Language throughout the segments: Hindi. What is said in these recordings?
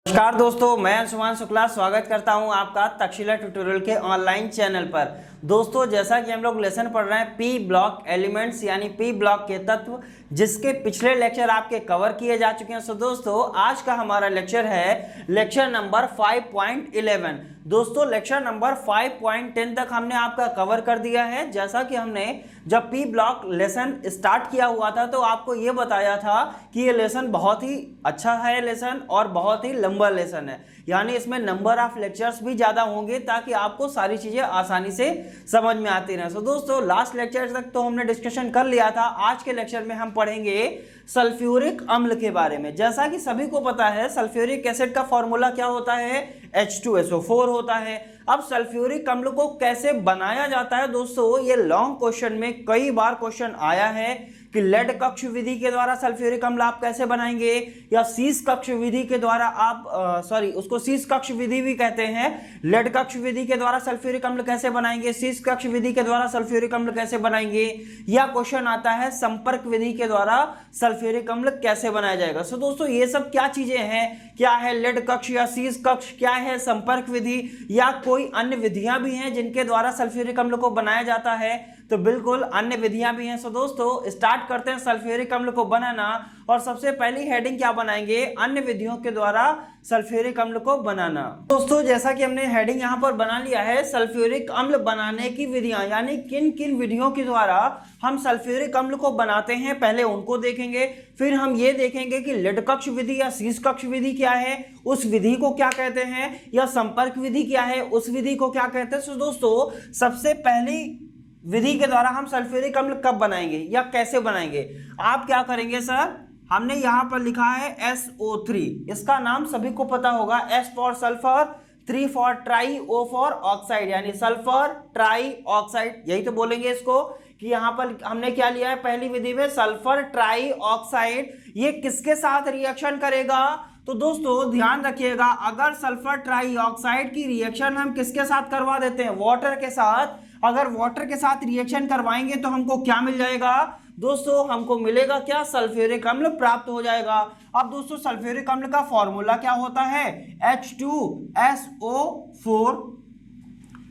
नमस्कार दोस्तों, मैं अंशुमान शुक्ला स्वागत करता हूं आपका तक्षशिला ट्यूटोरियल के ऑनलाइन चैनल पर। दोस्तों, जैसा कि हम लोग लेसन पढ़ रहे हैं पी ब्लॉक एलिमेंट्स यानी पी ब्लॉक के तत्व, जिसके पिछले लेक्चर आपके कवर किए जा चुके हैं। सो दोस्तों, आज का हमारा लेक्चर है लेक्चर नंबर 5.11। दोस्तों, लेक्चर नंबर 5.10 तक हमने आपका कवर कर दिया है। जैसा कि हमने जब पी ब्लॉक लेसन स्टार्ट किया हुआ था तो आपको ये बताया था कि ये लेसन बहुत ही अच्छा है लेसन और बहुत ही लंबा लेसन है, यानी इसमें नंबर ऑफ लेक्चर्स भी ज्यादा होंगे ताकि आपको सारी चीजें आसानी से समझ में आती रहे। सो दोस्तों, लास्ट लेक्चर तक तो हमने डिस्कशन कर लिया था। आज के लेक्चर में हम पढ़ेंगे सल्फ्यूरिक अम्ल के बारे में। जैसा कि सभी को पता है, सल्फ्यूरिक एसिड का फॉर्मूला क्या होता है? H2SO4 होता है। अब सल्फ्यूरिक अम्ल को कैसे बनाया जाता है दोस्तों, ये लॉन्ग क्वेश्चन में कई बार क्वेश्चन आया है कि लेड कक्ष विधि के द्वारा सल्फ्यूरिक अम्ल आप कैसे बनाएंगे, या शीश कक्ष विधि के द्वारा आप उसको शीश कक्ष विधि भी कहते हैं। लेड कक्ष विधि के द्वारा सल्फ्यूरिक अम्ल कैसे बनाएंगे, शीश कक्ष विधि के द्वारा सल्फ्यूरिक अम्ल कैसे बनाएंगे, या क्वेश्चन आता है संपर्क विधि के द्वारा सल्फ्यूरिक अम्ल कैसे बनाया जाएगा। सो दोस्तों, ये सब क्या चीजें हैं, क्या है लेड कक्ष या शीश कक्ष, क्या है संपर्क विधि, या कोई अन्य विधियां भी हैं जिनके द्वारा सल्फ्यूरिक अम्ल को बनाया जाता है? तो बिल्कुल अन्य विधियां भी हैं। सो दोस्तों, स्टार्ट करते हैं सल्फ्यूरिक अम्ल को बनाना। और सबसे पहली हेडिंग क्या बनाएंगे? अन्य विधियों के द्वारा सल्फ्यूरिक अम्ल को बनाना। दोस्तों, जैसा कि हमने हेडिंग यहां पर बना लिया है, सल्फ्यूरिक अम्ल बनाने की विधियां, यानी किन किन विधियों के द्वारा हम सल्फ्यूरिक अम्ल को बनाते हैं, पहले उनको देखेंगे। फिर हम ये देखेंगे कि लेड कक्ष विधि या शीश कक्ष विधि क्या है, उस विधि को क्या कहते हैं, या संपर्क विधि क्या है, उस विधि को क्या कहते हैं। सो दोस्तों, सबसे पहली विधि के द्वारा हम सल्फ्यूरिक अम्ल कब बनाएंगे या कैसे बनाएंगे? आप क्या करेंगे सर, हमने यहां पर लिखा है SO3, इसका नाम सभी को पता होगा। S for sulphur, 3 for try, O for oxide, यानी सल्फर ट्राई ऑक्साइड, यही तो बोलेंगे इसको कि यहां पर हमने क्या लिया है पहली विधि में, सल्फर ट्राई ऑक्साइड। ये किसके साथ रिएक्शन करेगा? तो दोस्तों ध्यान रखिएगा, अगर सल्फर ट्राई ऑक्साइड की रिएक्शन हम किसके साथ करवा देते हैं? वाटर के साथ। अगर वाटर के साथ रिएक्शन करवाएंगे तो हमको क्या मिल जाएगा दोस्तों? हमको मिलेगा क्या? सल्फ्यूरिक अम्ल प्राप्त हो जाएगा। अब दोस्तों, सल्फ्यूरिक अम्ल का फॉर्मूला क्या होता है? H2SO4,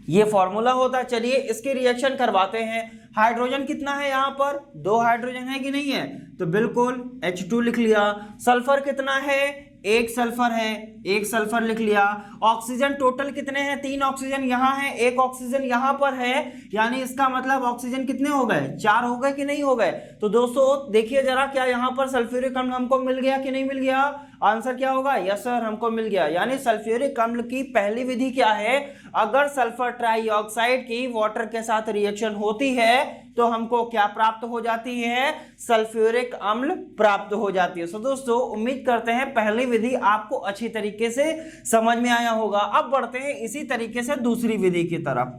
ये फॉर्मूला होता है। चलिए इसके रिएक्शन करवाते हैं। हाइड्रोजन कितना है यहाँ पर? 2 हाइड्रोजन है कि नहीं है? तो बिल्कुल H2 लिख लिया। सल्फर कितना है? 1 सल्फर है, 1 सल्फर लिख लिया। ऑक्सीजन टोटल कितने हैं? 3 ऑक्सीजन यहाँ है, 1 ऑक्सीजन यहाँ पर है, यानी इसका मतलब ऑक्सीजन कितने हो गए? 4 हो गए कि नहीं हो गए? तो दोस्तों देखिए जरा, क्या यहाँ पर सल्फ्यूरिक अम्ल हमको मिल गया कि नहीं मिल गया? आंसर क्या होगा? यस सर, हमको मिल गया। यानी सल्फ्यूरिक अम्ल की पहली विधि क्या है? अगर सल्फर ट्राईऑक्साइड की वाटर के साथ रिएक्शन होती है तो हमको क्या प्राप्त हो जाती है? सल्फ्यूरिक अम्ल प्राप्त हो जाती है। सो दोस्तों, उम्मीद करते हैं पहली विधि आपको अच्छी तरीके से समझ में आया होगा। अब बढ़ते हैं इसी तरीके से दूसरी विधि की तरफ।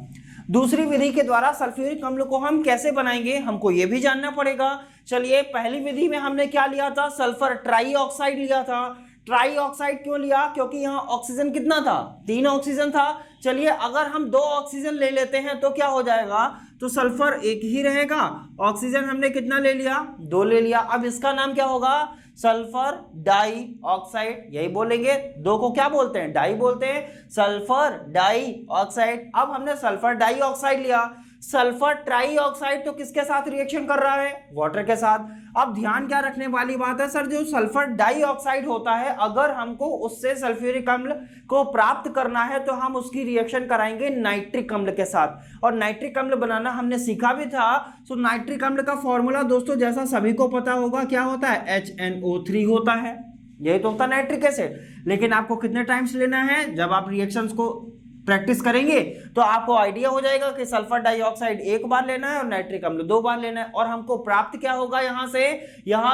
दूसरी विधि के द्वारा सल्फ्यूरिक अम्ल को हम कैसे बनाएंगे, हमको यह भी जानना पड़ेगा। चलिए, पहली विधि में हमने क्या लिया था? सल्फर ट्राईऑक्साइड लिया था। ट्राईऑक्साइड क्यों लिया? क्योंकि यहाँ ऑक्सीजन कितना था? 3 ऑक्सीजन था। चलिए, अगर हम 2 ऑक्सीजन ले लेते हैं तो क्या हो जाएगा? तो सल्फर एक ही रहेगा। ऑक्सीजन हमने कितना ले लिया? 2 ले लिया। अब इसका नाम क्या होगा? सल्फर डाई ऑक्साइड, यही बोलेंगे। 2 को क्या बोलते हैं? डाई बोलते हैं, सल्फर डाई ऑक्साइड। अब हमने सल्फर डाई ऑक्साइड लिया। सल्फर ट्राई ऑक्साइड तो किसके साथ रिएक्शन कर रहा है? वाटर के साथ। अब ध्यान क्या रखने वाली बात है सर, जो सल्फर डाई ऑक्साइड होता है, अगर हमको उससे सल्फ्यूरिक अम्ल को प्राप्त करना है तो हम उसकी रिएक्शन कराएंगे नाइट्रिक अम्ल के साथ। और नाइट्रिक अम्ल बनाना हमने सीखा भी था। सो नाइट्रिक अम्ल का फॉर्मूला दोस्तों जैसा सभी को पता होगा, क्या होता है? HNO3 होता है, यही तो होता है नाइट्रिक एसिड। लेकिन आपको कितने टाइम्स लेना है? जब आप रिएक्शंस को प्रैक्टिस करेंगे तो आपको आइडिया हो जाएगा कि सल्फर डाइऑक्साइड 1 बार लेना है और नाइट्रिक अम्ल 2 बार लेना है। और हमको प्राप्त क्या होगा यहां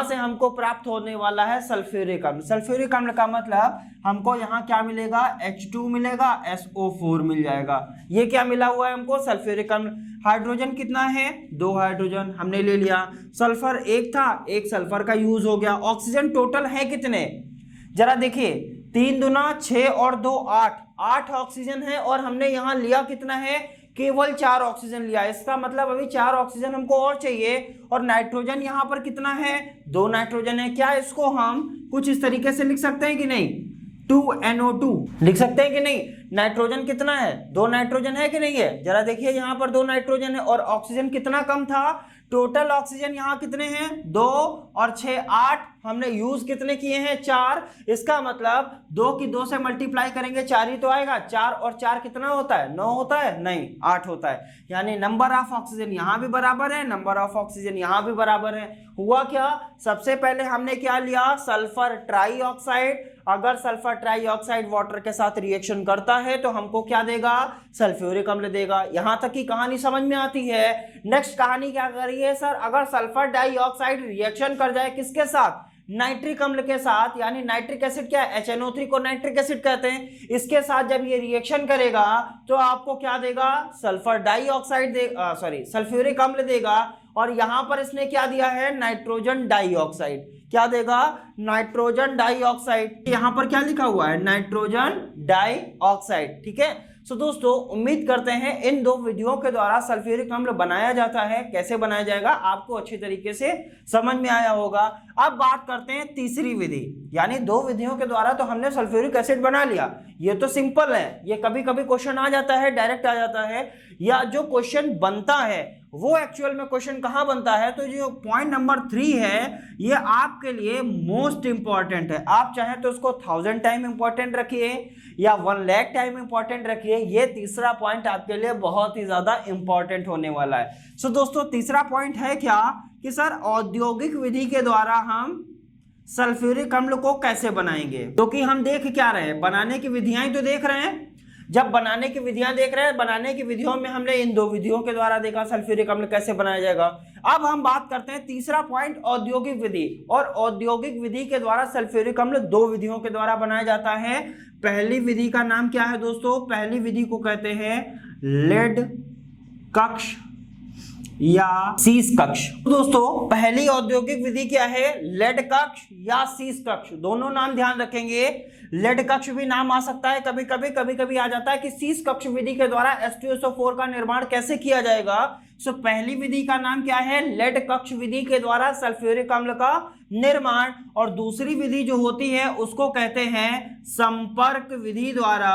से हमको प्राप्त होने वाला है सल्फ्यूरिक अम्ल। सल्फ्यूरिक अम्ल का मतलब हमको यहाँ क्या मिलेगा? H2 मिलेगा, SO4 मिल जाएगा। ये क्या मिला हुआ है हमको? सल्फ्यूरिक अम्ल। हाइड्रोजन कितना है? 2 हाइड्रोजन हमने ले लिया। सल्फर 1 था, 1 सल्फर का यूज हो गया। ऑक्सीजन टोटल है कितने? जरा देखिए, 3 दूना 6 और 2 8 ऑक्सीजन है, और हमने यहां लिया कितना है? केवल 4 ऑक्सीजन लिया। इसका मतलब अभी 4 ऑक्सीजन हमको और चाहिए। और नाइट्रोजन यहां पर कितना है? 2 नाइट्रोजन है। क्या इसको हम कुछ इस तरीके से लिख सकते हैं कि नहीं? 2NO2 लिख सकते हैं कि नहीं। नाइट्रोजन कितना है, 2 नाइट्रोजन है कि नहीं है, जरा देखिए यहाँ पर 2 नाइट्रोजन है और ऑक्सीजन कितना कम था, टोटल ऑक्सीजन यहाँ कितने हैं 2 और 6 8, हमने यूज कितने किए हैं 4, इसका मतलब 2 की 2 से मल्टीप्लाई करेंगे 4 ही तो आएगा, 4 और 4 कितना होता है 9 होता है, नहीं 8 होता है, यानी नंबर ऑफ ऑक्सीजन यहाँ भी बराबर है, नंबर ऑफ ऑक्सीजन यहाँ भी बराबर है। हुआ क्या, सबसे पहले हमने क्या लिया सल्फर ट्राईऑक्साइड, अगर सल्फर ट्राईऑक्साइड वाटर के साथ रिएक्शन करता है तो हमको क्या देगा सल्फ्यूरिक अम्ल देगा। यहां तक की कहानी समझ में आती है। नेक्स्ट कहानी क्या कर रही है सर, अगर सल्फर डाइऑक्साइड रिएक्शन कर जाए किसके साथ नाइट्रिक अम्ल के साथ, यानी नाइट्रिक एसिड क्या है HNO3 को नाइट्रिक एसिड कहते हैं, इसके साथ जब ये रिएक्शन करेगा तो आपको क्या देगा सल्फर डाइऑक्साइड सॉरी सल्फ्यूरिक अम्ल देगा, और यहां पर इसने क्या दिया है नाइट्रोजन डाइऑक्साइड, क्या देगा नाइट्रोजन डाइऑक्साइड, यहां पर क्या लिखा हुआ है नाइट्रोजन डाइऑक्साइड, ठीक है। सो दोस्तों उम्मीद करते हैं इन 2 विधियों के द्वारा सल्फ्यूरिक अम्ल बनाया जाता है, कैसे बनाया जाएगा आपको अच्छी तरीके से समझ में आया होगा। अब बात करते हैं तीसरी विधि, यानी 2 विधियों के द्वारा तो हमने सल्फ्यूरिक एसिड बना लिया, ये तो सिंपल है, ये कभी कभी क्वेश्चन आ जाता है डायरेक्ट आ जाता है, या जो क्वेश्चन बनता है वो एक्चुअल में क्वेश्चन कहां बनता है, तो जो पॉइंट नंबर 3 है ये आपके लिए मोस्ट इंपॉर्टेंट है, आप चाहें तो उसको 1000 टाइम इंपॉर्टेंट रखिए या 1 लाख टाइम इंपॉर्टेंट रखिए, ये तीसरा पॉइंट आपके लिए बहुत ही ज्यादा इंपॉर्टेंट होने वाला है। सो दोस्तों तीसरा पॉइंट है क्या कि सर औद्योगिक विधि के द्वारा हम सल्फ्यूरिक अम्ल को कैसे बनाएंगे, क्योंकि हम देख क्या रहे हैं बनाने की विधियां ही तो देख रहे हैं, जब बनाने की विधियां देख रहे हैं, बनाने की विधियों में हमने इन 2 विधियों के द्वारा देखा सल्फ्यूरिक अम्ल कैसे बनाया जाएगा। अब हम बात करते हैं तीसरा पॉइंट औद्योगिक विधि, और औद्योगिक विधि के द्वारा सल्फ्यूरिक अम्ल 2 विधियों के द्वारा बनाया जाता है। पहली विधि का नाम क्या है दोस्तों, पहली विधि को कहते हैं लेड कक्ष या शीश कक्ष। दोस्तों पहली औद्योगिक विधि क्या है लेड कक्ष या शीश कक्ष, दोनों नाम ध्यान रखेंगे। लेड कक्ष भी नाम आ सकता है कभी कभी आ जाता है कि शीश कक्ष विधि के द्वारा H2SO4 का निर्माण कैसे किया जाएगा। सो पहली विधि का नाम क्या है लेड कक्ष विधि के द्वारा सल्फ्यूरिक अम्ल का निर्माण, और दूसरी विधि जो होती है उसको कहते हैं संपर्क विधि द्वारा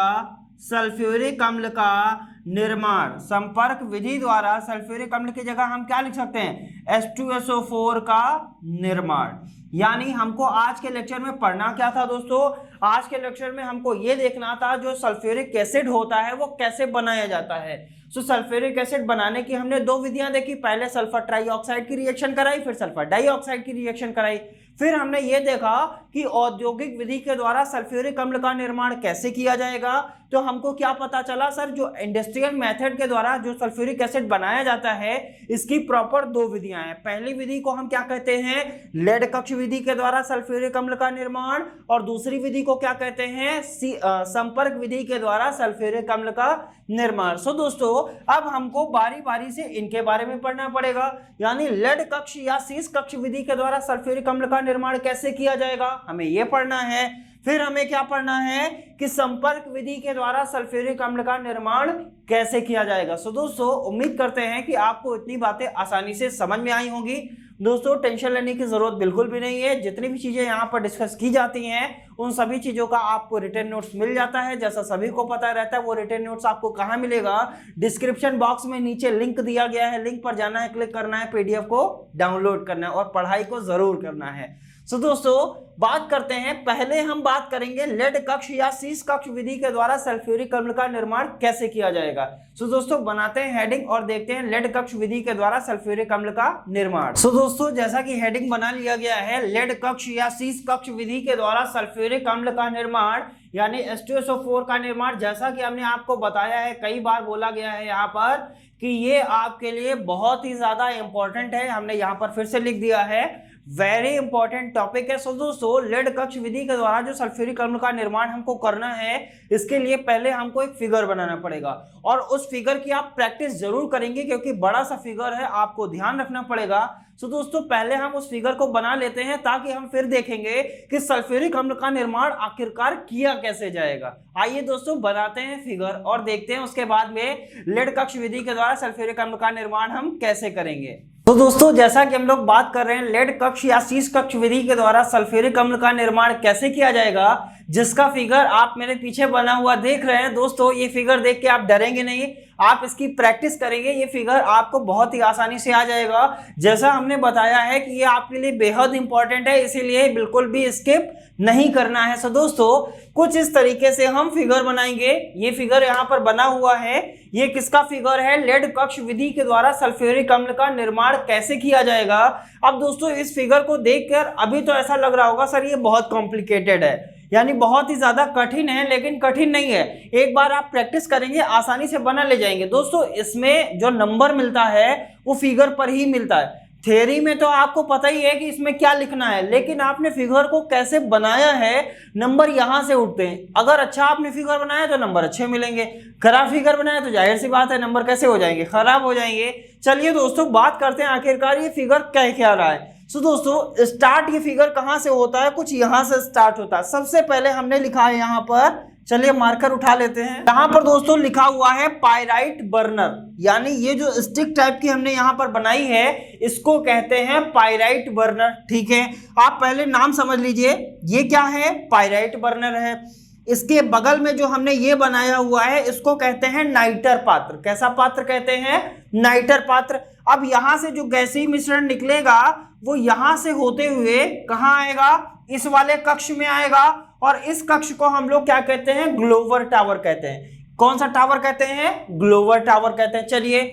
सल्फ्यूरिक अम्ल का निर्माण। संपर्क विधि द्वारा सल्फ्यूरिक अम्ल की जगह हम क्या लिख सकते हैं H2SO4 का निर्माण। यानी हमको आज के लेक्चर में पढ़ना क्या था दोस्तों, आज के लेक्चर में हमको ये देखना था जो सल्फ्यूरिक एसिड होता है वो कैसे बनाया जाता है। सो सल्फ्यूरिक एसिड बनाने की हमने 2 विधियां देखी, पहले सल्फर ट्राईऑक्साइड की रिएक्शन कराई, फिर सल्फर डाइऑक्साइड की रिएक्शन कराई, फिर हमने ये देखा कि औद्योगिक विधि के द्वारा सल्फ्यूरिक अम्ल का निर्माण कैसे किया जाएगा। तो हमको क्या पता चला सर जो इंडस्ट्रियल मेथड के द्वारा जो सल्फ्यूरिक एसिड बनाया जाता है इसकी प्रॉपर 2 विधियां हैं। पहली विधि को हम क्या कहते हैं लेड कक्ष विधि के द्वारा सल्फ्यूरिक अम्ल का निर्माण, और दूसरी विधि को क्या कहते हैं संपर्क विधि के द्वारा सल्फ्यूरिक अम्ल का निर्माण। सो दोस्तों अब हमको बारी बारी से इनके बारे में पढ़ना पड़ेगा, यानी लेड कक्ष या शीश कक्ष विधि के द्वारा सल्फ्यूरिक अम्ल का निर्माण कैसे किया जाएगा हमें यह पढ़ना है। फिर हमें क्या पढ़ना है कि संपर्क विधि के द्वारा सल्फ्यूरिक अम्ल का निर्माण कैसे किया जाएगा। सो दोस्तों उम्मीद करते हैं कि आपको इतनी बातें आसानी से समझ में आई होंगी। दोस्तों टेंशन लेने की जरूरत बिल्कुल भी नहीं है, जितनी भी चीजें यहाँ पर डिस्कस की जाती हैं उन सभी चीजों का आपको रिटन नोट्स मिल जाता है। जैसा सभी को पता रहता है वो रिटन नोट्स आपको कहाँ मिलेगा, डिस्क्रिप्शन बॉक्स में नीचे लिंक दिया गया है, लिंक पर जाना है, क्लिक करना है, पीडीएफ को डाउनलोड करना है और पढ़ाई को जरूर करना है। सो दोस्तों बात करते हैं, पहले हम बात करेंगे लेड कक्ष या शीश कक्ष विधि के द्वारा सल्फ्यूरिक अम्ल का निर्माण कैसे किया जाएगा। सो दोस्तों बनाते हैं हेडिंग और देखते हैं लेड कक्ष विधि के द्वारा सल्फ्यूरिक अम्ल का निर्माण। सो दोस्तों जैसा कि हेडिंग बना लिया गया है लेड कक्ष या शीश कक्ष विधि के द्वारा सल्फ्यूरिक अम्ल का निर्माण यानी H2SO4 का निर्माण, जैसा कि हमने आपको बताया है, कई बार बोला गया है यहाँ पर कि ये आपके लिए बहुत ही ज्यादा इंपॉर्टेंट है, हमने यहाँ पर फिर से लिख दिया है वेरी इंपॉर्टेंट टॉपिक है। सो दोस्तों लेड कक्ष विधि के द्वारा जो सल्फ्यूरिक अम्ल का निर्माण हमको करना है इसके लिए पहले हमको एक फिगर बनाना पड़ेगा, और उस फिगर की आप प्रैक्टिस जरूर करेंगे क्योंकि बड़ा सा फिगर है, आपको ध्यान रखना पड़ेगा। सो दोस्तों पहले हम उस फिगर को बना लेते हैं ताकि हम फिर देखेंगे कि सल्फ्यूरिक अम्ल का निर्माण आखिरकार किया कैसे जाएगा। आइए दोस्तों बनाते हैं फिगर और देखते हैं उसके बाद में लेड कक्ष विधि के द्वारा सल्फ्यूरिक अम्ल का निर्माण हम कैसे करेंगे। तो दोस्तों जैसा कि हम लोग बात कर रहे हैं लेड कक्ष या शीश कक्ष विधि के द्वारा सल्फ्यूरिक अम्ल का निर्माण कैसे किया जाएगा, जिसका फिगर आप मेरे पीछे बना हुआ देख रहे हैं। दोस्तों ये फिगर देख के आप डरेंगे नहीं, आप इसकी प्रैक्टिस करेंगे, ये फिगर आपको बहुत ही आसानी से आ जाएगा। जैसा हमने बताया है कि ये आपके लिए बेहद इंपॉर्टेंट है, इसीलिए बिल्कुल भी स्किप नहीं करना है। सो दोस्तों कुछ इस तरीके से हम फिगर बनाएंगे। ये फिगर यहाँ पर बना हुआ है, ये किसका फिगर है? लेड कक्ष विधि के द्वारा सल्फ्यूरिक अम्ल का निर्माण कैसे किया जाएगा। अब दोस्तों इस फिगर को देखकर अभी तो ऐसा लग रहा होगा सर ये बहुत कॉम्प्लिकेटेड है, यानी बहुत ही ज्यादा कठिन है, लेकिन कठिन नहीं है। एक बार आप प्रैक्टिस करेंगे आसानी से बना ले जाएंगे। दोस्तों इसमें जो नंबर मिलता है वो फिगर पर ही मिलता है। थ्योरी में तो आपको पता ही है कि इसमें क्या लिखना है, लेकिन आपने फिगर को कैसे बनाया है, नंबर यहां से उठते हैं। अगर अच्छा आपने फिगर बनाया तो नंबर अच्छे मिलेंगे, खराब फिगर बनाया तो जाहिर सी बात है नंबर कैसे हो जाएंगे? खराब हो जाएंगे। चलिए दोस्तों बात करते हैं आखिरकार ये फिगर क्या रहा है। सो दोस्तों स्टार्ट ये फिगर कहां से होता है? कुछ यहां से स्टार्ट होता है। सबसे पहले हमने लिखा है यहां पर, चलिए मार्कर उठा लेते हैं। यहां पर दोस्तों लिखा हुआ है पाइराइट बर्नर, यानी ये जो स्टिक टाइप की हमने यहां पर बनाई है इसको कहते हैं पाइराइट बर्नर। ठीक है, आप पहले नाम समझ लीजिए, ये क्या है? पाइराइट बर्नर है। इसके बगल में जो हमने ये बनाया हुआ है इसको कहते हैं नाइटर पात्र। कैसा पात्र कहते हैं? नाइटर पात्र। अब यहां से जो गैसीय मिश्रण निकलेगा वो यहां से होते हुए कहां आएगा? इस वाले कक्ष में आएगा, और इस कक्ष को हम लोग क्या कहते हैं? ग्लोवर टावर कहते हैं। कौन सा टावर कहते हैं? ग्लोवर टावर कहते हैं। चलिए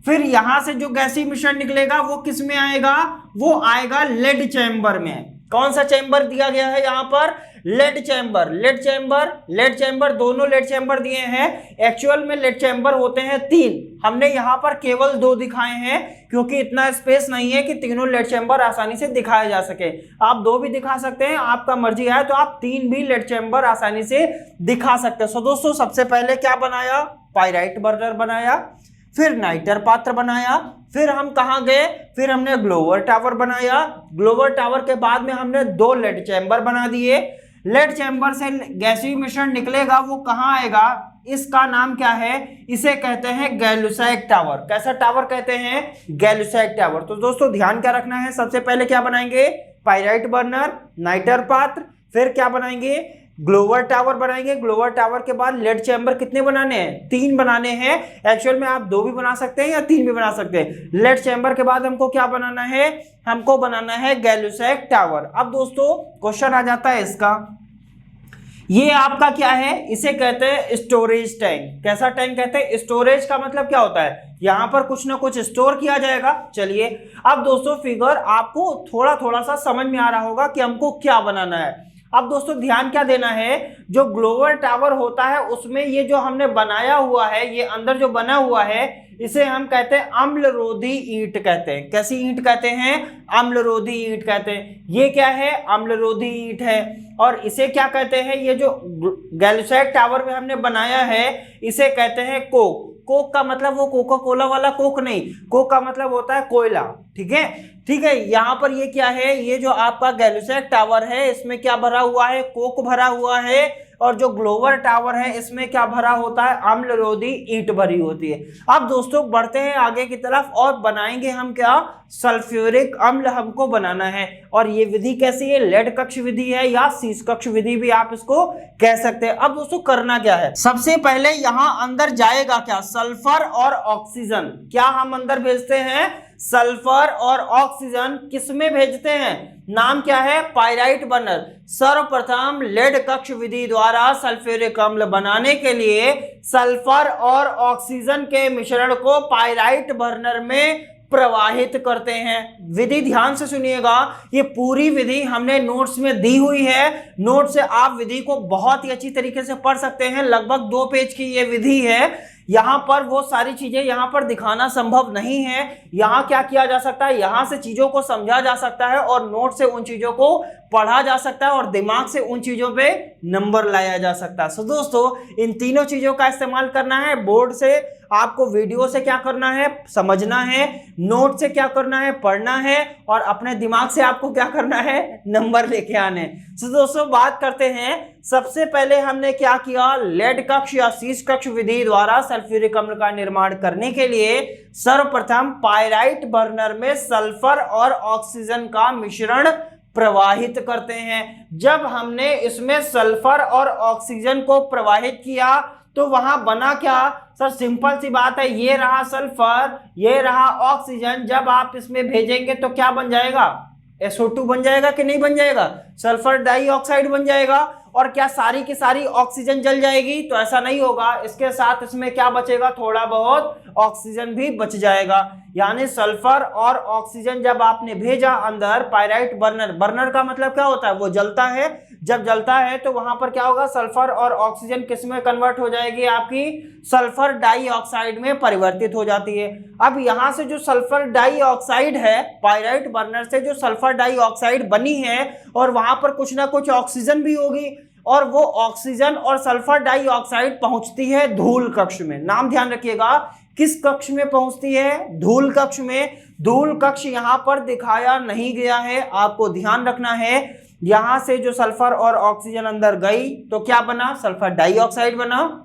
फिर यहां से जो गैसीय मिश्रण निकलेगा वो किस में आएगा? वो आएगा लेड चैम्बर में। कौन सा चैम्बर दिया गया है यहाँ पर? Lead chamber. Lead chamber, lead chamber, दोनों लेड चैम्बर दिए हैं। एक्चुअल में लेड चैम्बर होते हैं 3, हमने यहाँ पर केवल 2 दिखाए हैं क्योंकि इतना स्पेस नहीं है कि तीनों लेड चैम्बर आसानी से दिखाए जा सके। आप 2 भी दिखा सकते हैं, आपका मर्जी है तो आप 3 भी लेड चैम्बर आसानी से दिखा सकते हैं। सो दोस्तों सबसे पहले क्या बनाया? पाइराइट बर्नर बनाया, फिर नाइटर पात्र बनाया, फिर हम कहां गए? फिर हमने ग्लोवर टावर बनाया। ग्लोवर टावर के बाद में हमने 2 लेड चैम्बर बना दिए। लेड चैम्बर से गैसीय मिश्रण निकलेगा वो कहां आएगा? इसका नाम क्या है? इसे कहते हैं गैलुसैक टावर। कैसा टावर कहते हैं? गैलुसैक टावर। तो दोस्तों ध्यान क्या रखना है, सबसे पहले क्या बनाएंगे? पाइराइट बर्नर, नाइटर पात्र, फिर क्या बनाएंगे? ग्लोवर टावर बनाएंगे। ग्लोवर टावर के बाद लेड चैम्बर कितने बनाने हैं? 3 बनाने हैं। एक्चुअल में आप 2 भी बना सकते हैं या 3 भी बना सकते हैं। लेड चैम्बर के बाद हमको क्या बनाना है? हमको बनाना है गैलुसैक टावर। अब दोस्तों क्वेश्चन आ जाता है इसका, ये आपका क्या है? इसे कहते हैं स्टोरेज टैंक। कैसा टैंक कहते हैं? स्टोरेज का मतलब क्या होता है? यहां पर कुछ ना कुछ स्टोर किया जाएगा। चलिए अब दोस्तों फिगर आपको थोड़ा थोड़ा सा समझ में आ रहा होगा कि हमको क्या बनाना है। अब दोस्तों ध्यान क्या देना है, जो ग्लोवर टावर होता है उसमें ये जो हमने बनाया हुआ है, ये अंदर जो बना हुआ है इसे हम कहते हैं अम्लरोधी ईंट कहते हैं। कैसी ईंट कहते हैं? अम्लरोधी ईंट कहते हैं। ये क्या है? अम्लरोधी ईंट है। और इसे क्या कहते हैं? ये जो गैलुसैक टावर में हमने बनाया है इसे कहते हैं कोक। कोक का मतलब वो कोका कोला वाला कोक नहीं, कोक का मतलब होता है कोयला। ठीक है, ठीक है। यहाँ पर ये क्या है? ये जो आपका गैलुसैक टावर है इसमें क्या भरा हुआ है? कोक भरा हुआ है। और जो ग्लोवर टावर है इसमें क्या भरा होता है? अम्लरोधी ईंट भरी होती है। अब दोस्तों बढ़ते हैं आगे की तरफ और बनाएंगे हम क्या? सल्फ्यूरिक अम्ल हमको बनाना है। और ये विधि कैसी है? लेड कक्ष विधि है या शीश कक्ष विधि भी आप इसको कह सकते हैं। अब दोस्तों करना क्या है? सबसे पहले यहाँ अंदर जाएगा क्या? सल्फर और ऑक्सीजन। क्या हम अंदर भेजते हैं? सल्फर और ऑक्सीजन। किसमें भेजते हैं? नाम क्या है? Pyrite burner. सर्वप्रथम लेड कक्ष विधि द्वारा सल्फ्यूरिक अम्ल बनाने के लिए सल्फर और ऑक्सीजन के मिश्रण को पाइराइट बर्नर में प्रवाहित करते हैं। विधि ध्यान से सुनिएगा, ये पूरी विधि हमने नोट्स में दी हुई है। नोट से आप विधि को बहुत ही अच्छी तरीके से पढ़ सकते हैं। लगभग 2 पेज की ये विधि है। यहाँ पर वो सारी चीजें यहाँ पर दिखाना संभव नहीं है। यहाँ क्या किया जा सकता है? यहाँ से चीजों को समझा जा सकता है और नोट से उन चीजों को पढ़ा जा सकता है और दिमाग से उन चीजों पे नंबर लाया जा सकता है। सो दोस्तों इन तीनों चीजों का इस्तेमाल करना है। बोर्ड से आपको वीडियो से क्या करना है? समझना है। नोट से क्या करना है? पढ़ना है। और अपने दिमाग से आपको क्या करना है? नंबर लेके आने। तो दोस्तों बात करते हैं, सबसे पहले हमने क्या किया? लेड कक्ष या शीश कक्ष विधि द्वारा सल्फ्यूरिक अम्ल का निर्माण करने के लिए सर्वप्रथम पाइराइट बर्नर में सल्फर और ऑक्सीजन का मिश्रण प्रवाहित करते हैं। जब हमने इसमें सल्फर और ऑक्सीजन को प्रवाहित किया तो वहां बना क्या सर, सिंपल सी बात है, ये रहा सल्फर, ये रहा ऑक्सीजन, जब आप इसमें भेजेंगे तो क्या बन जाएगा, SO2 बन जाएगा कि नहीं बन जाएगा, सल्फर डाइऑक्साइड बन जाएगा। और क्या सारी की सारी ऑक्सीजन जल जाएगी, तो ऐसा नहीं होगा, इसके साथ इसमें क्या बचेगा, थोड़ा बहुत ऑक्सीजन भी बच जाएगा। यानी सल्फर और ऑक्सीजन जब आपने भेजा अंदर, पायराइट बर्नर, बर्नर का मतलब क्या होता है, वो जलता है, जब जलता है तो वहां पर क्या होगा, सल्फर और ऑक्सीजन किस में कन्वर्ट हो जाएगी, आपकी सल्फर डाइऑक्साइड में परिवर्तित हो जाती है। अब यहां से जो सल्फर डाइऑक्साइड है, पायराइट बर्नर से जो सल्फर डाइऑक्साइड बनी है, और वहां पर कुछ ना कुछ ऑक्सीजन भी होगी, और वो ऑक्सीजन और सल्फर डाइऑक्साइड पहुंचती है धूल कक्ष में। नाम ध्यान रखिएगा, किस कक्ष में पहुंचती है, धूल कक्ष में। धूल कक्ष यहां पर दिखाया नहीं गया है, आपको ध्यान रखना है। यहां से जो सल्फर और ऑक्सीजन अंदर गई तो क्या बना, सल्फर डाइऑक्साइड बना,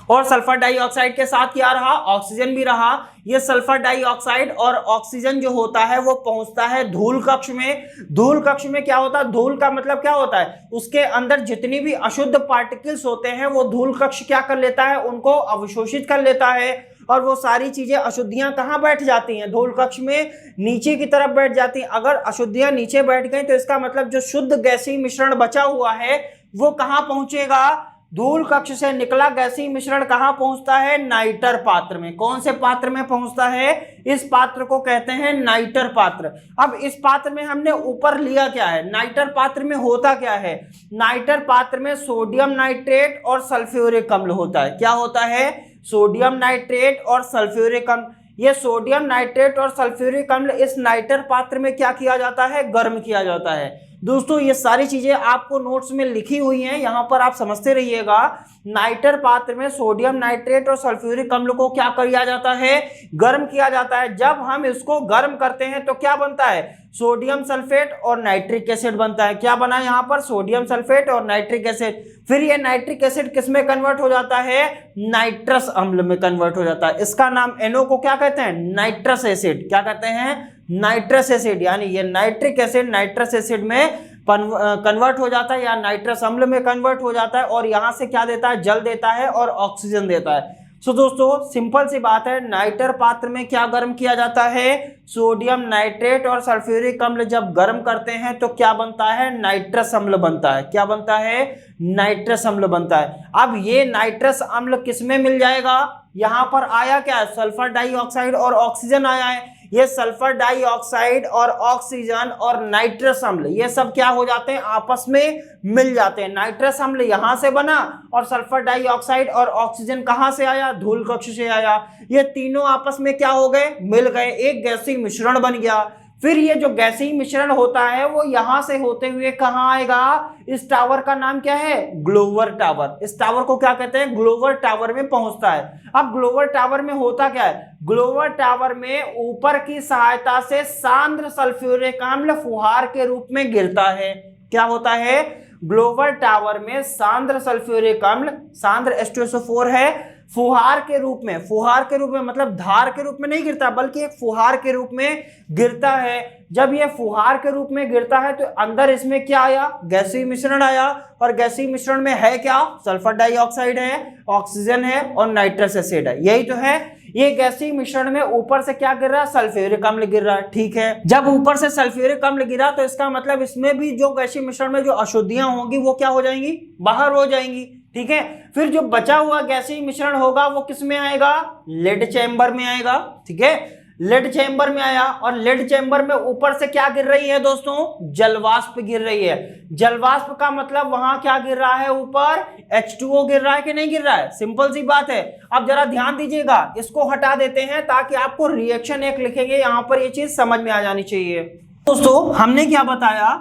और सल्फर डाइऑक्साइड के साथ क्या रहा, ऑक्सीजन भी रहा। ये सल्फर डाइऑक्साइड और ऑक्सीजन जो होता है वो पहुंचता है धूल कक्ष में। धूल कक्ष में क्या होता है, धूल का मतलब क्या होता है, उसके अंदर जितनी भी अशुद्ध पार्टिकल्स होते हैं वो धूल कक्ष क्या कर लेता है, उनको अवशोषित कर लेता है। और वो सारी चीजें, अशुद्धियां कहाँ बैठ जाती हैं, धूल कक्ष में नीचे की तरफ बैठ जाती हैं। अगर अशुद्धियां नीचे बैठ गई तो इसका मतलब जो शुद्ध गैसीय मिश्रण बचा हुआ है वो कहाँ पहुंचेगा, धूल कक्ष से निकला गैसीय मिश्रण कहां पहुंचता है, नाइटर पात्र में। कौन से पात्र में पहुंचता है, इस पात्र को कहते हैं नाइटर पात्र। अब इस पात्र में हमने ऊपर लिया क्या है, नाइटर पात्र में होता क्या है, नाइटर पात्र में सोडियम नाइट्रेट और सल्फ्यूरिक अम्ल होता है। क्या होता है, सोडियम नाइट्रेट और सल्फ्यूरिक अम्ल। ये सोडियम नाइट्रेट और सल्फ्यूरिक अम्ल इस नाइटर पात्र में क्या किया जाता है, गर्म किया जाता है। दोस्तों ये सारी चीजें आपको नोट्स में लिखी हुई हैं, यहां पर आप समझते रहिएगा। नाइटर पात्र में सोडियम नाइट्रेट और सल्फ्यूरिक अम्ल को क्या किया जाता है, गर्म किया जाता है। जब हम इसको गर्म करते हैं तो क्या बनता है, सोडियम सल्फेट और नाइट्रिक एसिड बनता है। क्या बना यहाँ पर, सोडियम सल्फेट और नाइट्रिक एसिड। फिर ये नाइट्रिक एसिड किस में कन्वर्ट हो जाता है, नाइट्रस अम्ल में कन्वर्ट हो जाता है। इसका नाम NO को क्या कहते हैं, नाइट्रस एसिड। क्या कहते हैं, नाइट्रस एसिड। यानी ये नाइट्रिक एसिड नाइट्रस एसिड में कन्वर्ट हो जाता है या नाइट्रस अम्ल में कन्वर्ट हो जाता है, और यहां से क्या देता है, जल देता है और ऑक्सीजन देता है। सो दोस्तों सिंपल सी बात है, नाइटर पात्र में क्या गर्म किया जाता है, सोडियम नाइट्रेट और सल्फ्यूरिक अम्ल जब गर्म करते हैं तो क्या बनता है, नाइट्रस अम्ल बनता है। क्या बनता है, नाइट्रस अम्ल बनता है। अब ये नाइट्रस अम्ल किसमें मिल जाएगा, यहां पर आया क्या, सल्फर डाइऑक्साइड और ऑक्सीजन आया है। ये सल्फर डाइऑक्साइड और ऑक्सीजन और नाइट्रस अम्ल ये सब क्या हो जाते हैं, आपस में मिल जाते हैं। नाइट्रस अम्ल यहां से बना और सल्फर डाइऑक्साइड और ऑक्सीजन कहां से आया, धूल कक्ष से आया। ये तीनों आपस में क्या हो गए, मिल गए, एक गैसीय मिश्रण बन गया। फिर ये जो गैसीय मिश्रण होता है वो यहां से होते हुए कहां आएगा, इस टावर का नाम क्या है, ग्लोवर टावर। इस टावर को क्या कहते हैं, ग्लोवर टावर में पहुंचता है। अब ग्लोवर टावर में होता क्या है, ग्लोवर टावर में ऊपर की सहायता से सांद्र सल्फ्यूरिक अम्ल फुहार के रूप में गिरता है। क्या होता है, ग्लोवर टावर में सांद्र सल्फ्यूरिक अम्ल, सांद्र H2SO4 है, फुहार के रूप में, फुहार के रूप में मतलब धार के रूप में नहीं गिरता बल्कि एक फुहार के रूप में गिरता है। जब ये फुहार के रूप में गिरता है तो अंदर इसमें क्या आया, गैसीय मिश्रण आया, और गैसीय मिश्रण में है क्या, सल्फर डाइऑक्साइड है, ऑक्सीजन है और नाइट्रस एसिड है। यही तो है, ये गैसीय मिश्रण में ऊपर से क्या गिर रहा है, सल्फ्यूरिक अम्ल गिर रहा है। ठीक है, जब ऊपर से सल्फ्यूरिक अम्ल गिरा तो इसका मतलब इसमें भी जो गैसीय मिश्रण में जो अशुद्धियां होंगी वो क्या हो जाएंगी, बाहर हो जाएंगी। ठीक है, फिर जो बचा हुआ गैसीय मिश्रण होगा वो किस में आएगा, लेड चैम्बर में आएगा। ठीक है, लेड चैम्बर में आया, और लेड चैम्बर में ऊपर से क्या गिर रही है दोस्तों, जलवाष्प गिर रही है। जलवाष्प का मतलब वहां क्या गिर रहा है, ऊपर H2O गिर रहा है कि नहीं गिर रहा है, सिंपल सी बात है। अब जरा ध्यान दीजिएगा, इसको हटा देते हैं ताकि आपको रिएक्शन एक लिखेंगे, यहां पर ये चीज समझ में आ जानी चाहिए। दोस्तों हमने क्या बताया,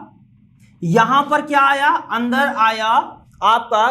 यहां पर क्या आया, अंदर आया आपका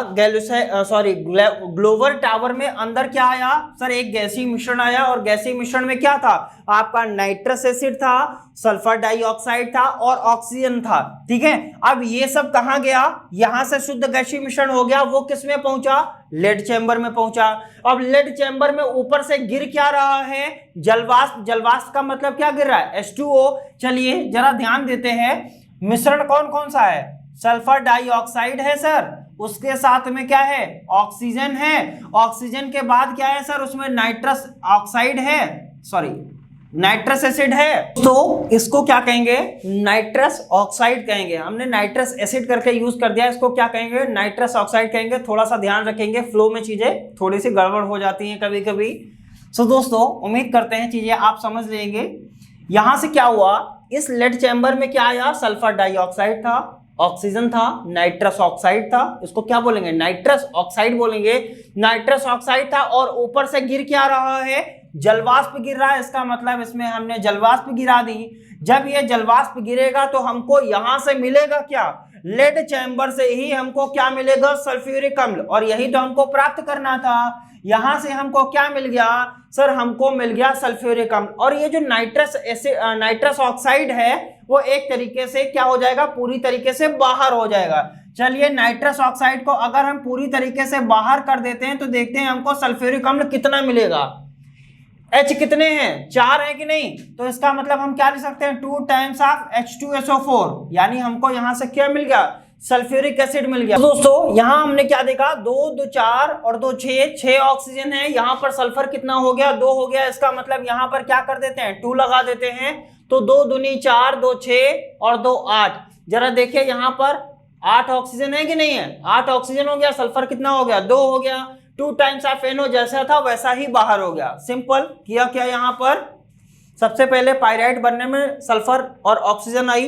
ग्लोवर टावर में अंदर क्या आया सर, एक गैसीय मिश्रण आया, और गैसीय मिश्रण में क्या था, आपका नाइट्रस एसिड था, सल्फर डाइऑक्साइड था और ऑक्सीजन था। ठीक है, अब ये सब कहां गया, यहां से शुद्ध गैसीय मिश्रण हो गया, वो किस में पहुंचा, लेड चैम्बर में पहुंचा। अब लेड चैम्बर में ऊपर से गिर क्या रहा है, जलवाष्प। जलवाष्प का मतलब क्या गिर रहा है, H2O। चलिए जरा ध्यान देते हैं, मिश्रण कौन कौन सा है? सल्फर डाइऑक्साइड है सर, उसके साथ में क्या है? ऑक्सीजन है। ऑक्सीजन के बाद क्या है सर? उसमें नाइट्रस ऑक्साइड है, सॉरी नाइट्रस एसिड है। तो इसको क्या कहेंगे? नाइट्रस ऑक्साइड कहेंगे। हमने नाइट्रस एसिड करके यूज कर दिया, इसको क्या कहेंगे? नाइट्रस ऑक्साइड कहेंगे। थोड़ा सा ध्यान रखेंगे, फ्लो में चीजें थोड़ी सी गड़बड़ हो जाती हैं कभी कभी। सो दोस्तों उम्मीद करते हैं चीजें आप समझ लेंगे। यहां से क्या हुआ? इस लेड चैम्बर में क्या आया? सल्फर डाइऑक्साइड था, ऑक्सीजन था, नाइट्रस ऑक्साइड था। इसको क्या बोलेंगे? नाइट्रस ऑक्साइड बोलेंगे। नाइट्रस ऑक्साइड था और ऊपर से गिर क्या रहा है? जलवाष्प गिर रहा है। इसका मतलब इसमें हमने जलवाष्प गिरा दी। जब ये जलवाष्प गिरेगा तो हमको यहां से मिलेगा क्या? लेड चैम्बर से ही हमको क्या मिलेगा? सल्फ्यूरिक अम्ल। और यही तो हमको प्राप्त करना था। यहां से हमको क्या मिल गया सर? हमको मिल गया सल्फ्यूरिक अम्ल। और ये जो नाइट्रस ऑक्साइड है वो एक तरीके से क्या हो जाएगा? पूरी तरीके से बाहर हो जाएगा। चलिए नाइट्रस ऑक्साइड को अगर हम पूरी तरीके से बाहर कर देते हैं तो देखते हैं हमको सल्फ्यूरिक अम्ल कितना मिलेगा। H कितने हैं? 4 है कि नहीं? तो इसका मतलब हम क्या लिख सकते हैं? 2 टाइम्स ऑफ H2SO4, यानी हमको यहां से क्या मिल गया? सल्फ्यूरिक एसिड मिल गया। तो दोस्तों यहां हमने क्या देखा? 2 2 4 और 2 6 ऑक्सीजन है। यहां पर सल्फर कितना हो गया? 2 हो गया। इसका मतलब यहां पर क्या कर देते हैं? 2 लगा देते हैं। तो 2 दूनी 4, 2 6 और 2 8। जरा देखिए यहां पर 8 ऑक्सीजन है कि नहीं है? 8 ऑक्सीजन हो गया। सल्फर कितना हो गया? 2 हो गया। 2 टाइम्स ऑफ NO जैसा था वैसा ही बाहर हो गया। सिंपल किया क्या? यहां पर सबसे पहले पाइराइट बनने में सल्फर और ऑक्सीजन आई।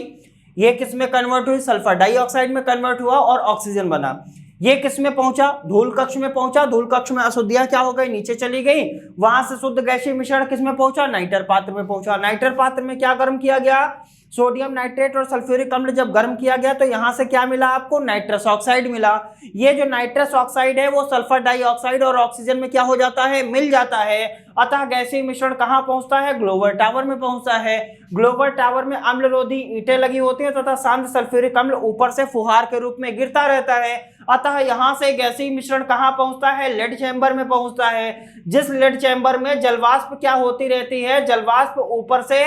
ये किस में कन्वर्ट हुई? सल्फर डाइऑक्साइड में कन्वर्ट हुआ और ऑक्सीजन बना। ये किस में पहुंचा? धूल कक्ष में पहुंचा। धूल कक्ष में अशुद्धियां क्या हो गई? नीचे चली गई। वहां से शुद्ध गैसीय मिश्रण किस में पहुंचा? नाइटर पात्र में पहुंचा। नाइटर पात्र में क्या गर्म किया गया? सोडियम नाइट्रेट और सल्फ्यूरिक अम्ल जब गर्म किया गया तो यहां से क्या मिला आपको? नाइट्रस ऑक्साइड मिला। ये जो नाइट्रस ऑक्साइड है वो सल्फर डाइऑक्साइड और ऑक्सीजन में क्या हो जाता है? मिल जाता है। अतः गैसीय मिश्रण कहां पहुंचता है? ग्लोबल टावर में पहुंचता है। ग्लोबल टावर में अम्लरोधी ईंटें लगी होती है तथा शांत सल्फ्यूरिक अम्ल ऊपर से फुहार के रूप में गिरता रहता है। अतः यहां से गैसीय मिश्रण कहां पहुंचता है? लेड चैम्बर में पहुंचता है। जिस लेड चैम्बर में जलवाष्प क्या होती रहती है? जलवाष्प ऊपर से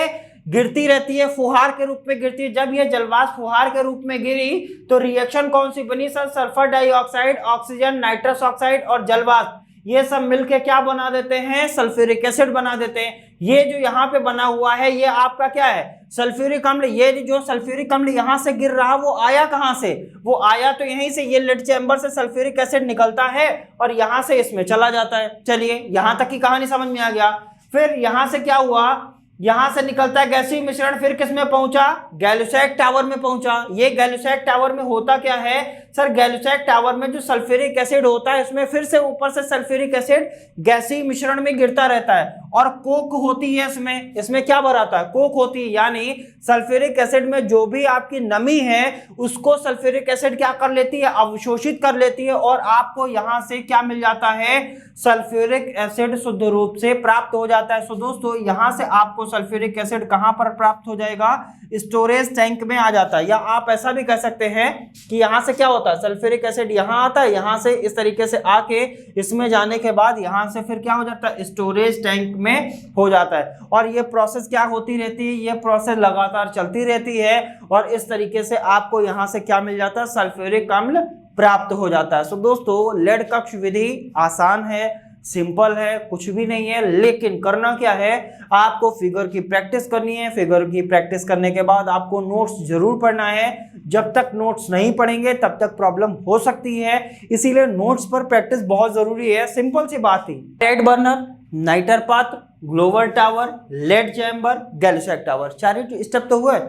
गिरती रहती है, फुहार के रूप में गिरती है। जब ये जलवाष्प फुहार के रूप में गिरी तो रिएक्शन कौन सी बनी sir? Sulphur dioxide, oxygen, nitrous oxide और जलवाष्प ये सब मिलके क्या बना देते हैं? सल्फ्यूरिक एसिड बना देते हैं। ये जो यहाँ पे बना हुआ है ये आपका क्या है? सल्फ्यूरिक अम्ल। ये जो सल्फ्यूरिक अम्ल यहाँ से गिर रहा वो आया कहाँ से? वो आया तो यहीं से, ये लेड चैम्बर से सल्फ्यूरिक एसिड निकलता है और यहाँ से इसमें चला जाता है। चलिए यहाँ तक की कहानी समझ में आ गया। फिर यहाँ से क्या हुआ? यहां से निकलता है गैसीय मिश्रण, फिर किस में पहुंचा? गैलुसैक टावर में पहुंचा। ये गैलुसैक टावर में होता क्या है सर? गैलुसैक टावर में जो सल्फ्यूरिक एसिड होता है इसमें फिर से ऊपर से सल्फ्यूरिक एसिड गैसीय मिश्रण में गिरता रहता है और कोक होती है इसमें। इसमें क्या भराता है? कोक होती है। यानी सल्फ्यूरिक एसिड में जो भी आपकी नमी है उसको सल्फ्यूरिक एसिड क्या कर लेती है? अवशोषित कर लेती है और आपको यहां से क्या मिल जाता है? सल्फ्यूरिक एसिड शुद्ध रूप से प्राप्त हो जाता है। सो दोस्तों यहां से आपको सल्फ्यूरिक एसिड कहां पर प्राप्त हो जाएगा? स्टोरेज टैंक में आ जाता है। या आप ऐसा भी कह सकते हैं कि यहां से क्या होता है? सल्फ्यूरिक एसिड यहां आता है, यहां से इस तरीके से आके इसमें जाने के बाद यहां से फिर क्या हो जाता है? स्टोरेज टैंक में हो जाता है। और ये प्रोसेस क्या होती रहती है? ये प्रोसेस लगातार चलती रहती है और इस तरीके से आपको यहां से क्या मिल जाता है? सल्फ्यूरिक अम्ल प्राप्त हो जाता है। सो दोस्तों लेड कक्ष विधि आसान है, सिंपल है, कुछ भी नहीं है, लेकिन करना क्या है? आपको फिगर की प्रैक्टिस करनी है। फिगर की प्रैक्टिस करने के बाद आपको नोट्स जरूर पढ़ना है। जब तक नोट्स नहीं पढ़ेंगे तब तक प्रॉब्लम हो सकती है, इसीलिए नोट्स पर प्रैक्टिस बहुत जरूरी है। सिंपल सी बात थी। लेड बर्नर, नाइटर पात्र, Glover tower, lead chamber, Gay Lussac tower, 4 step तो हुए।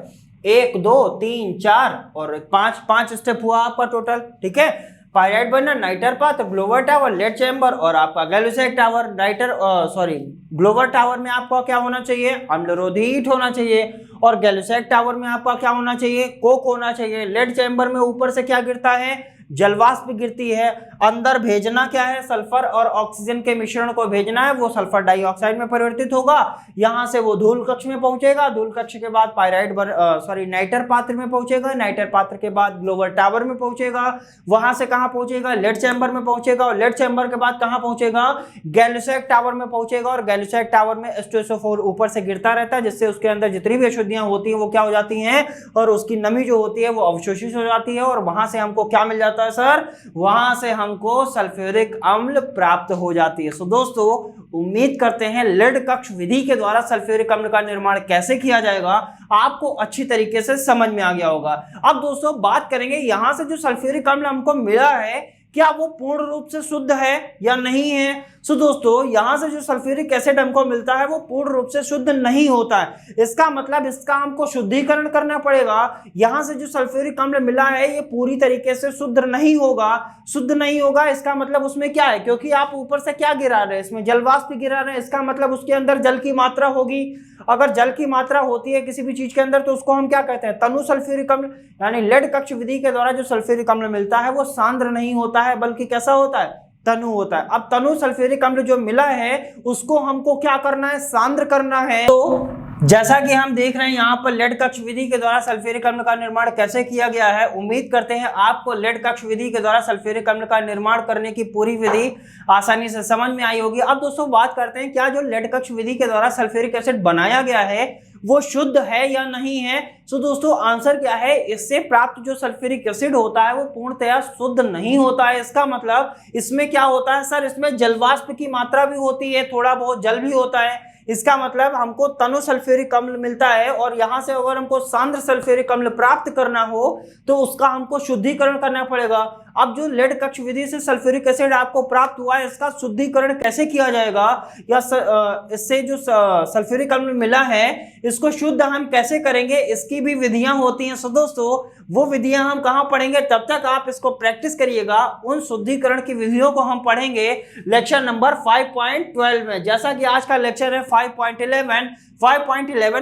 1 2 3 4 और 5 स्टेप हुआ आपका टोटल। ठीक है, पाइराइट बर्नर, नाइटर पात्र, ग्लोबल टावर, लेड चैम्बर और आपका गैलुसैक टावर। ग्लोबल टावर में आपका क्या होना चाहिए? अम्लरोधी ईंट होना चाहिए। और गैलुसैक टावर में आपका क्या होना चाहिए? कोक होना चाहिए। लेड चैम्बर में ऊपर से क्या गिरता है? जलवाष्प गिरती है। अंदर भेजना क्या है, सल्फर और ऑक्सीजन के मिश्रण को भेजना है, वो सल्फर डाइऑक्साइड में परिवर्तित होगा। यहां से वो धूल कक्ष में पहुंचेगा, धूल कक्ष के बाद नाइटर पात्र में पहुंचेगा, नाइटर पात्र के बाद ग्लोबल टावर में पहुंचेगा, वहां से कहां पहुंचेगा, लेड चैम्बर में पहुंचेगा, और लेड चैम्बर के बाद कहां पहुंचेगा, गैल्यूसैक टावर में पहुंचेगा। और गैल्यूसैक टावर में H2SO4 ऊपर से गिरता रहता है, जिससे उसके अंदर जितनी भी अशुद्धियां होती हैं वो क्या हो जाती हैं, और उसकी नमी जो होती है वो अवशोषित हो जाती है, और वहां से हमको क्या मिल जाता है सर, वहां से हमको सल्फ्यूरिक अम्ल प्राप्त हो जाती है। सो दोस्तों उम्मीद करते हैं लेड कक्ष विधि के द्वारा सल्फ्यूरिक अम्ल का निर्माण कैसे किया जाएगा आपको अच्छी तरीके से समझ में आ गया होगा। अब दोस्तों बात करेंगे यहां से जो सल्फ्यूरिक अम्ल हमको मिला है क्या वो पूर्ण रूप से शुद्ध है या नहीं है। सो दोस्तों यहां से जो सल्फ्यूरिक एसिड हमको मिलता है वो पूर्ण रूप से शुद्ध नहीं होता है। इसका मतलब इसका हमको शुद्धिकरण करना पड़ेगा। यहां से जो सल्फ्यूरिक अम्ल मिला है ये पूरी तरीके से शुद्ध नहीं होगा। शुद्ध नहीं होगा इसका मतलब उसमें क्या है, क्योंकि आप ऊपर से क्या गिरा रहे हैं, इसमें जलवाष्प गिरा रहे हैं, इसका मतलब उसके अंदर जल की मात्रा होगी। अगर जल की मात्रा होती है किसी भी चीज के अंदर तो उसको हम क्या कहते हैं, तनु सल्फ्यूरिक अम्ल। यानी लेड कक्ष विधि के द्वारा जो सल्फ्यूरिक अम्ल मिलता है वो सांद्र नहीं होता है बल्कि कैसा होता है, तनु होता है। अब तनु सल्फ्यूरिक अम्ल जो मिला है उसको हमको क्या करना है, सांद्र करना है। तो जैसा कि हम देख रहे हैं यहाँ पर लेड कक्ष विधि के द्वारा सल्फ्यूरिक अम्ल का निर्माण कैसे किया गया है। उम्मीद करते हैं आपको लेड कक्ष विधि के द्वारा सल्फ्यूरिक अम्ल का निर्माण करने की पूरी विधि आसानी से समझ में आई होगी। अब दोस्तों बात करते हैं क्या जो लेड कक्ष विधि के द्वारा सल्फ्यूरिक एसिड बनाया गया है वो शुद्ध है या नहीं है। तो दोस्तों आंसर क्या है, इससे प्राप्त जो सल्फ्यूरिक एसिड होता है वो पूर्णतया शुद्ध नहीं होता है। इसका मतलब इसमें क्या होता है सर, इसमें जलवाष्प की मात्रा भी होती है, थोड़ा बहुत जल भी होता है। इसका मतलब हमको तनु सल्फ्यूरिक अम्ल मिलता है और यहां से अगर हमको सांद्र सल्फ्यूरिक अम्ल प्राप्त करना हो तो उसका हमको शुद्धिकरण करना पड़ेगा। अब जो लेड कक्ष विधि से सल्फ्यूरिक एसिड आपको प्राप्त हुआ है इसका शुद्धिकरण कैसे किया जाएगा, या इससे जो सल्फ्यूरिक अम्ल मिला है इसको शुद्ध हम कैसे करेंगे, इसकी भी विधियां होती हैं। सो दोस्तों वो विधियां हम कहां पढ़ेंगे, तब तक आप इसको प्रैक्टिस करिएगा। उन शुद्धिकरण की विधियों को हम पढ़ेंगे लेक्चर नंबर 5.12 में। जैसा कि आज का लेक्चर है 5.11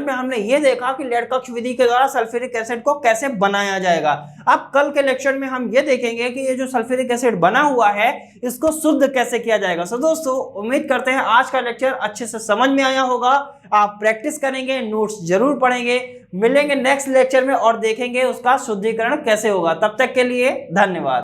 में हमने ये देखा कि लेड कक्ष विधि के द्वारा सल्फ्यूरिक एसिड को कैसे बनाया जाएगा। अब कल के लेक्चर में हम ये देखेंगे कि ये जो सल्फ्यूरिक एसिड बना हुआ है इसको शुद्ध कैसे किया जाएगा। सो दोस्तों उम्मीद करते हैं आज का लेक्चर अच्छे से समझ में आया होगा। आप प्रैक्टिस करेंगे, नोट्स जरूर पढ़ेंगे। मिलेंगे नेक्स्ट लेक्चर में और देखेंगे उसका शुद्धिकरण कैसे होगा। तब तक के लिए धन्यवाद।